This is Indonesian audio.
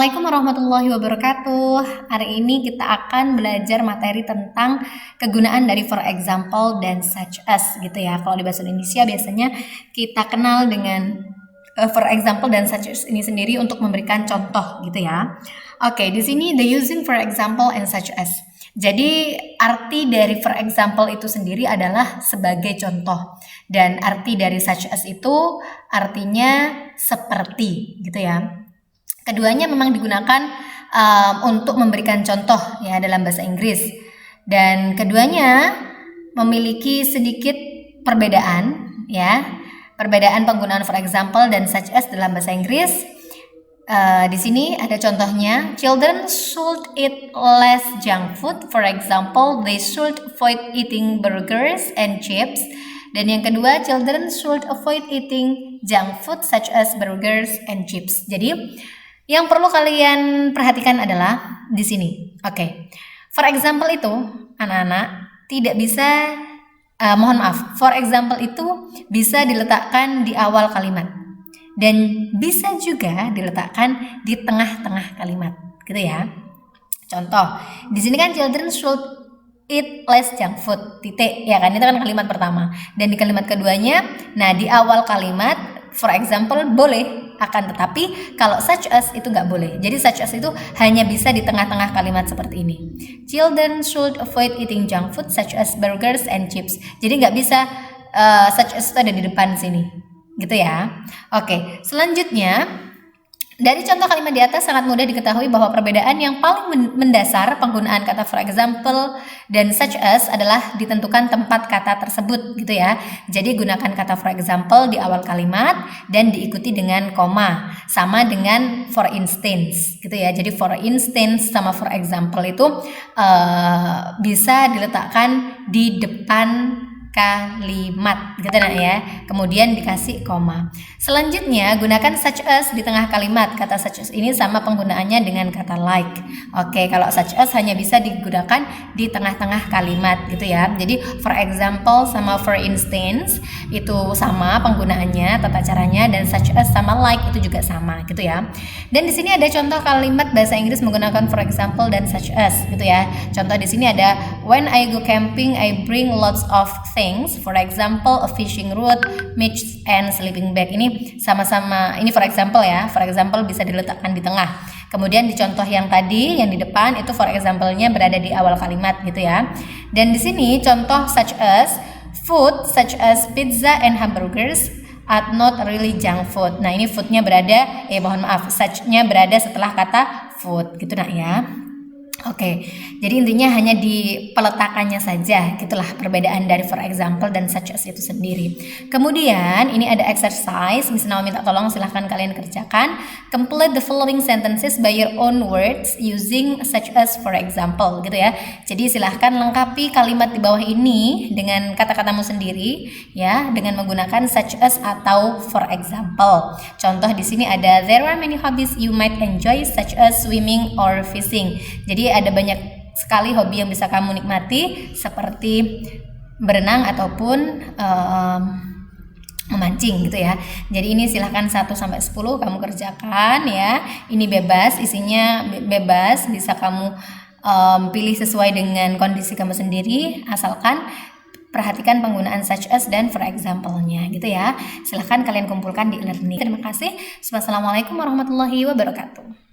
Assalamualaikum warahmatullahi wabarakatuh. Hari ini kita akan belajar materi tentang kegunaan dari for example dan such as gitu ya. Kalau di bahasa Indonesia biasanya kita kenal dengan for example dan such as ini sendiri untuk memberikan contoh gitu ya. Oke, di sini the using for example and such as. Jadi arti dari for example itu sendiri adalah sebagai contoh, dan arti dari such as itu artinya seperti gitu ya. Keduanya memang digunakan untuk memberikan contoh ya dalam bahasa Inggris, dan keduanya memiliki sedikit perbedaan ya. Perbedaan penggunaan for example dan such as dalam bahasa Inggris. Di sini ada contohnya. Children should eat less junk food. For example, they should avoid eating burgers and chips. Dan yang kedua, children should avoid eating junk food such as burgers and chips. Jadi yang perlu kalian perhatikan adalah di sini. Oke. For example itu anak-anak tidak bisa mohon maaf. For example itu bisa diletakkan di awal kalimat dan bisa juga diletakkan di tengah-tengah kalimat, gitu ya. Contoh, di sini kan children should eat less junk food, titik, ya kan, itu kan kalimat pertama. Dan di kalimat keduanya, nah di awal kalimat, for example boleh, akan tetapi kalau such as itu nggak boleh. Jadi such as itu hanya bisa di tengah-tengah kalimat seperti ini. Children should avoid eating junk food such as burgers and chips. Jadi nggak bisa such as itu ada di depan sini, gitu ya. Oke, selanjutnya dari contoh kalimat di atas sangat mudah diketahui bahwa perbedaan yang paling mendasar penggunaan kata for example dan such as adalah ditentukan tempat kata tersebut, gitu ya. Jadi gunakan kata for example di awal kalimat dan diikuti dengan koma, sama dengan for instance, gitu ya. Jadi for instance sama for example itu bisa diletakkan di depan kalimat, gitu nah ya. Kemudian dikasih koma. Selanjutnya gunakan such as di tengah kalimat. Kata such as ini sama penggunaannya dengan kata like. Oke, kalau such as hanya bisa digunakan di tengah-tengah kalimat, gitu ya. Jadi for example sama for instance itu sama penggunaannya, tata caranya, dan such as sama like itu juga sama, gitu ya. Dan di sini ada contoh kalimat bahasa Inggris menggunakan for example dan such as, gitu ya. Contoh di sini ada when I go camping I bring lots of things, for example a fishing rod, mitts, and sleeping bag. Ini sama-sama, ini for example ya. For example bisa diletakkan di tengah. Kemudian di contoh yang tadi yang di depan itu for example-nya berada di awal kalimat, gitu ya. Dan di sini contoh such as food such as pizza and hamburgers are not really junk food. Nah, ini food-nya berada mohon maaf, such-nya berada setelah kata food, gitu nak ya. Oke, jadi intinya hanya di peletakannya saja, gitulah perbedaan dari for example dan such as itu sendiri. Kemudian ini ada exercise, Miss Naomi minta tolong silahkan kalian kerjakan. Complete the following sentences by your own words using such as for example, gitu ya. Jadi silahkan lengkapi kalimat di bawah ini dengan kata-katamu sendiri ya, dengan menggunakan such as atau for example. Contoh di sini ada there are many hobbies you might enjoy such as swimming or fishing. Jadi ada banyak sekali hobi yang bisa kamu nikmati seperti berenang ataupun memancing, gitu ya. Jadi ini silahkan 1 sampai 10 kamu kerjakan ya. Ini bebas, isinya bebas, bisa kamu pilih sesuai dengan kondisi kamu sendiri, asalkan perhatikan penggunaan such as dan for example-nya, gitu ya. Silahkan kalian kumpulkan di e-learning. Terima kasih. Wassalamualaikum warahmatullahi wabarakatuh.